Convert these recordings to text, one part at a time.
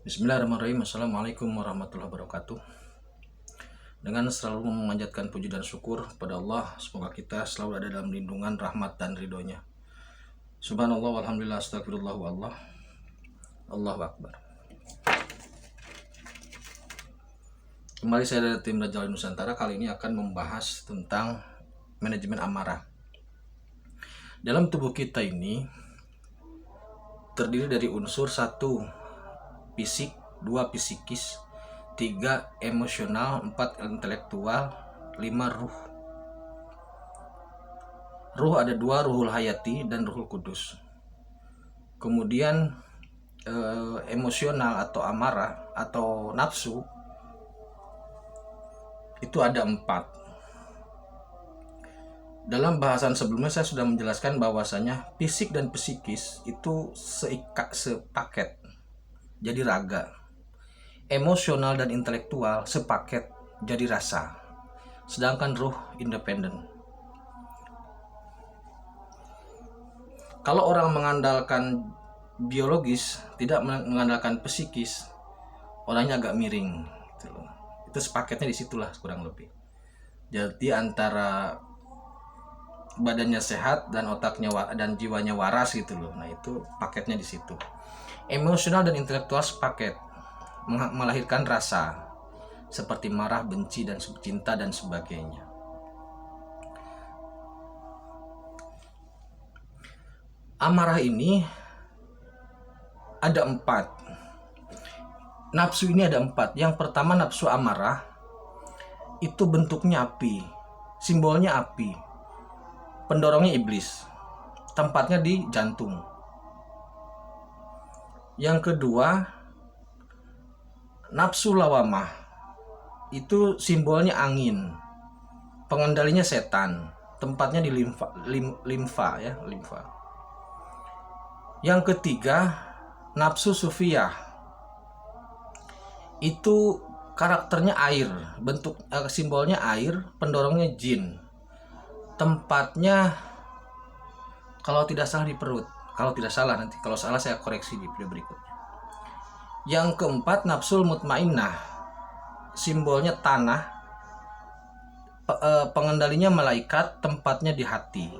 Bismillahirrahmanirrahim. Assalamualaikum warahmatullahi wabarakatuh. Dengan selalu memanjatkan puji dan syukur pada Allah, semoga kita selalu ada dalam lindungan, rahmat, dan ridhonya. Subhanallah, walhamdulillah, astagfirullah, wallah, Allahu Akbar. Kembali saya dari tim Raja Wali Nusantara. Kali ini akan membahas tentang manajemen amarah. Dalam tubuh kita ini terdiri dari unsur 1 fisik, 2 psikis, 3 emosional, 4 intelektual, 5 ruh. Ruh ada 2, ruhul hayati dan ruhul kudus. Kemudian emosional atau amarah atau nafsu itu ada 4. Dalam bahasan sebelumnya saya sudah menjelaskan bahwasanya fisik dan psikis itu sepaket, jadi raga. Emosional dan intelektual sepaket, jadi rasa. Sedangkan ruh independen. Kalau orang mengandalkan biologis, tidak mengandalkan psikis, orangnya agak miring. Itu sepaketnya disitulah kurang lebih. Jadi antara badannya sehat dan otaknya dan jiwanya waras gitu loh. Nah itu paketnya di situ. Emosional dan intelektual sepaket, melahirkan rasa seperti marah, benci, dan cinta dan sebagainya. Amarah ini ada 4. Nafsu ini ada 4. Yang pertama nafsu amarah itu bentuknya api, simbolnya api, pendorongnya iblis, tempatnya di jantung. Yang kedua nafsu lawamah itu simbolnya angin, pengendalinya setan, tempatnya di limfa. Yang ketiga nafsu sufiyah itu karakternya air, bentuk simbolnya air, pendorongnya jin, tempatnya kalau tidak salah di perut. Kalau tidak salah, nanti kalau salah saya koreksi di video berikutnya. Yang keempat nafsul mutmainnah, simbolnya tanah, pengendalinya malaikat, tempatnya di hati.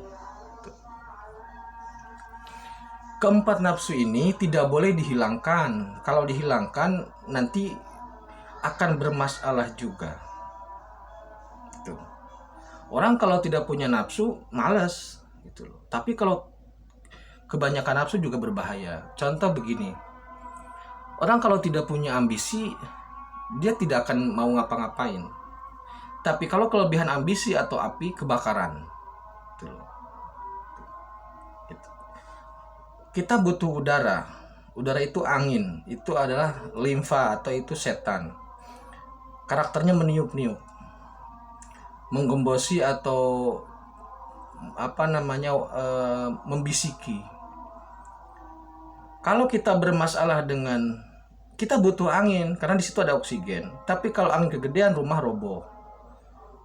Keempat nafsu ini tidak boleh dihilangkan. Kalau dihilangkan nanti akan bermasalah juga. Orang kalau tidak punya nafsu malas gitu loh. Tapi kalau kebanyakan nafsu juga berbahaya. Contoh begini, orang kalau tidak punya ambisi, dia tidak akan mau ngapa-ngapain. Tapi kalau kelebihan ambisi atau api, kebakaran. Kita butuh udara. Udara itu angin, itu adalah limfa atau itu setan. Karakternya meniup-niup, menggembosi atau membisiki. Kalau kita bermasalah dengan, kita butuh angin karena di situ ada oksigen. Tapi kalau angin kegedean, rumah roboh.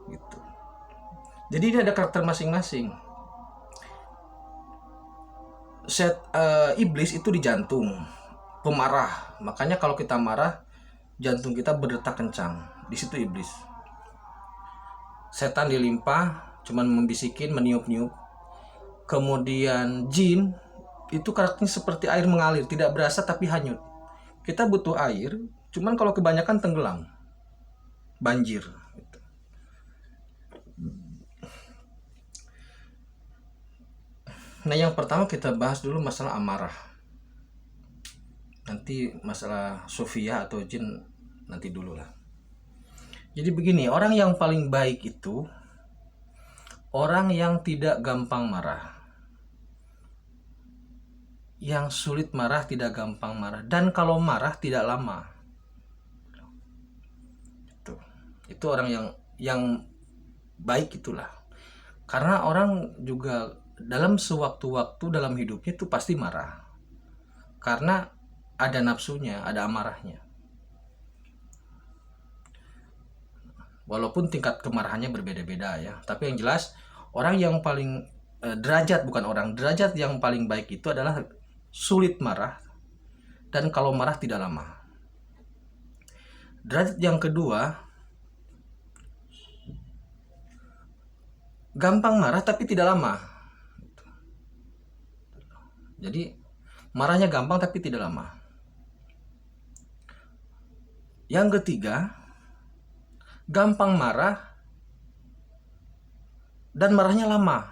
Gitu. Jadi ini ada karakter masing-masing. Iblis itu di jantung, pemarah. Makanya kalau kita marah, jantung kita berdetak kencang. Di situ iblis. Setan di limpa, cuman membisikin, meniup-niup. Kemudian jin itu karakternya seperti air mengalir, tidak berasa tapi hanyut. Kita butuh air, cuman kalau kebanyakan tenggelam, banjir. Nah yang pertama kita bahas dulu masalah amarah. Nanti masalah sufiyah atau jin nanti dulu lah. Jadi begini, orang yang paling baik itu orang yang tidak gampang marah, yang sulit marah, tidak gampang marah, dan kalau marah tidak lama. Itu orang yang baik itulah. Karena orang juga dalam sewaktu-waktu dalam hidupnya itu pasti marah. Karena ada nafsunya, ada amarahnya. Walaupun tingkat kemarahannya berbeda-beda ya, tapi yang jelas orang yang paling derajat yang paling baik itu adalah sulit marah, dan kalau marah tidak lama. Derajat yang kedua, gampang marah tapi tidak lama. Jadi marahnya gampang tapi tidak lama. Yang ketiga, gampang marah dan marahnya lama.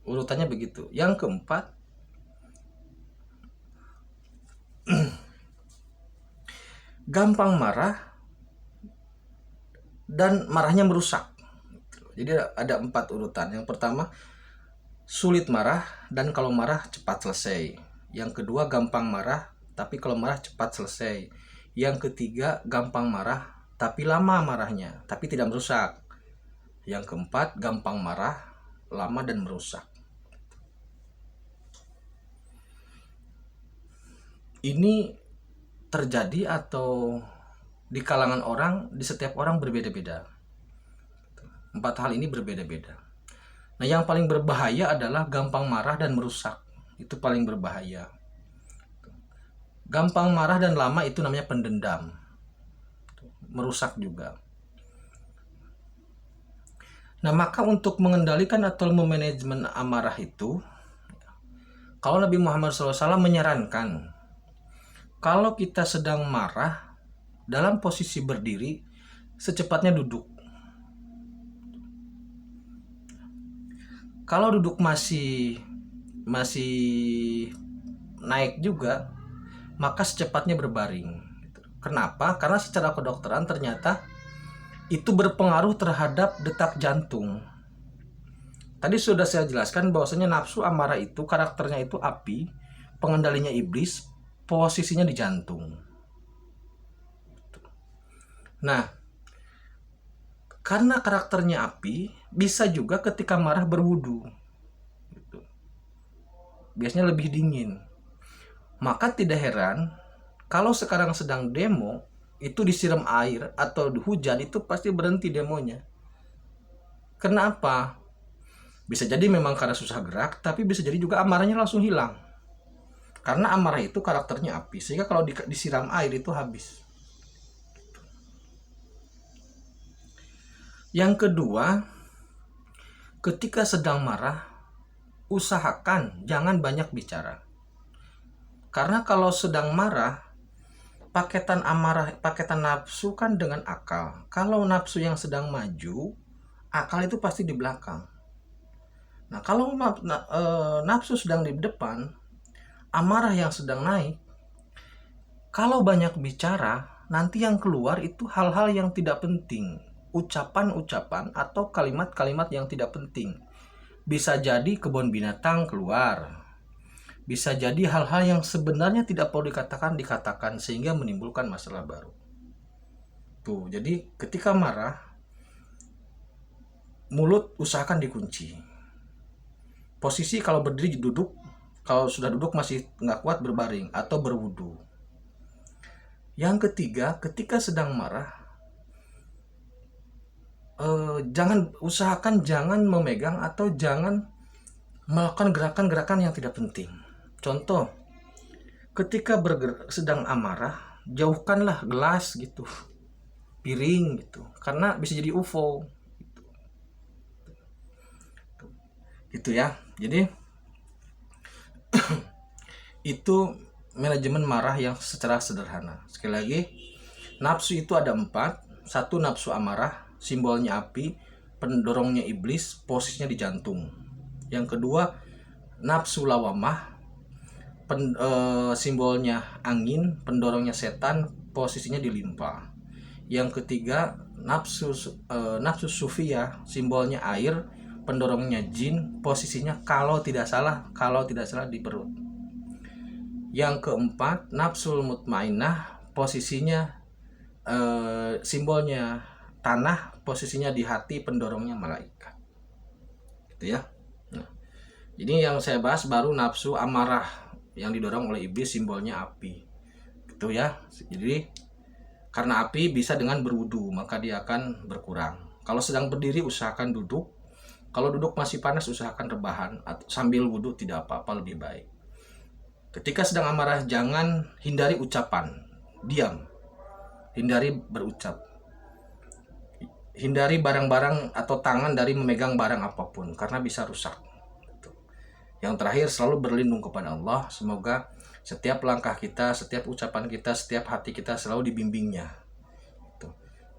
Urutannya begitu. Yang keempat, gampang marah dan marahnya merusak. Jadi ada 4 urutan. Yang pertama, sulit marah dan kalau marah cepat selesai. Yang kedua, gampang marah tapi kalau marah cepat selesai. Yang ketiga, gampang marah tapi lama marahnya tapi tidak merusak. Yang keempat, gampang marah, lama dan merusak. Ini terjadi atau di kalangan orang, di setiap orang berbeda-beda. 4 hal ini berbeda-beda. Nah, yang paling berbahaya adalah gampang marah dan merusak. Itu paling berbahaya. Gampang marah dan lama itu namanya pendendam. Merusak juga. Nah, maka untuk mengendalikan atau memanajemen amarah itu, kalau Nabi Muhammad SAW menyarankan, kalau kita sedang marah, dalam posisi berdiri, secepatnya duduk. Kalau duduk masih naik juga, maka secepatnya berbaring. Kenapa? Karena secara kedokteran ternyata itu berpengaruh terhadap detak jantung. Tadi sudah saya jelaskan bahwasanya nafsu amarah itu karakternya itu api, pengendalinya iblis, posisinya di jantung. Nah, karena karakternya api, bisa juga ketika marah berwudu. Biasanya lebih dingin. Maka tidak heran kalau sekarang sedang demo, itu disiram air atau hujan, itu pasti berhenti demonya. Kenapa? Bisa jadi memang karena susah gerak, tapi bisa jadi juga amarahnya langsung hilang. Karena amarah itu karakternya api, sehingga kalau disiram air itu habis. Yang kedua, ketika sedang marah, usahakan jangan banyak bicara. Karena kalau sedang marah, paketan amarah, paketan nafsu kan dengan akal. Kalau nafsu yang sedang maju, akal itu pasti di belakang. Nah, kalau nafsu sedang di depan, amarah yang sedang naik, kalau banyak bicara, nanti yang keluar itu hal-hal yang tidak penting, ucapan-ucapan atau kalimat-kalimat yang tidak penting. Bisa jadi kebun binatang keluar, bisa jadi hal-hal yang sebenarnya tidak perlu dikatakan sehingga menimbulkan masalah baru. Tuh, jadi ketika marah, mulut usahakan dikunci. Posisi kalau berdiri duduk, kalau sudah duduk masih nggak kuat berbaring atau berwudu. Yang ketiga, ketika sedang marah, usahakan jangan memegang atau jangan melakukan gerakan-gerakan yang tidak penting. Contoh, ketika sedang amarah, jauhkanlah gelas gitu, piring gitu, karena bisa jadi UFO. Gitu ya. Jadi itu manajemen marah yang secara sederhana. Sekali lagi, nafsu itu ada 4. 1, nafsu amarah, simbolnya api, pendorongnya iblis, posisinya di jantung. Yang kedua, nafsu lawamah, simbolnya angin, pendorongnya setan, posisinya di limpa. Yang ketiga, nafsu sufia, simbolnya air, pendorongnya jin, posisinya kalau tidak salah di perut. Yang keempat, nafsul mutmainah, posisinya simbolnya tanah, posisinya di hati, pendorongnya malaikat. Gitu ya. Nah, ini yang saya bahas baru nafsu amarah yang didorong oleh iblis, simbolnya api. Gitu ya. Jadi karena api bisa dengan berwudu, maka dia akan berkurang. Kalau sedang berdiri usahakan duduk. Kalau duduk masih panas usahakan rebahan atau sambil wudu, tidak apa-apa, lebih baik. Ketika sedang amarah jangan hindari ucapan, diam. hindari berucap. Hindari barang-barang atau tangan dari memegang barang apapun karena bisa rusak. Yang terakhir, selalu berlindung kepada Allah. Semoga setiap langkah kita, setiap ucapan kita, setiap hati kita selalu dibimbingnya.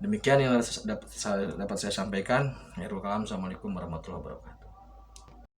Demikian yang dapat saya sampaikan. Akhirul kalam. Assalamualaikum warahmatullahi wabarakatuh.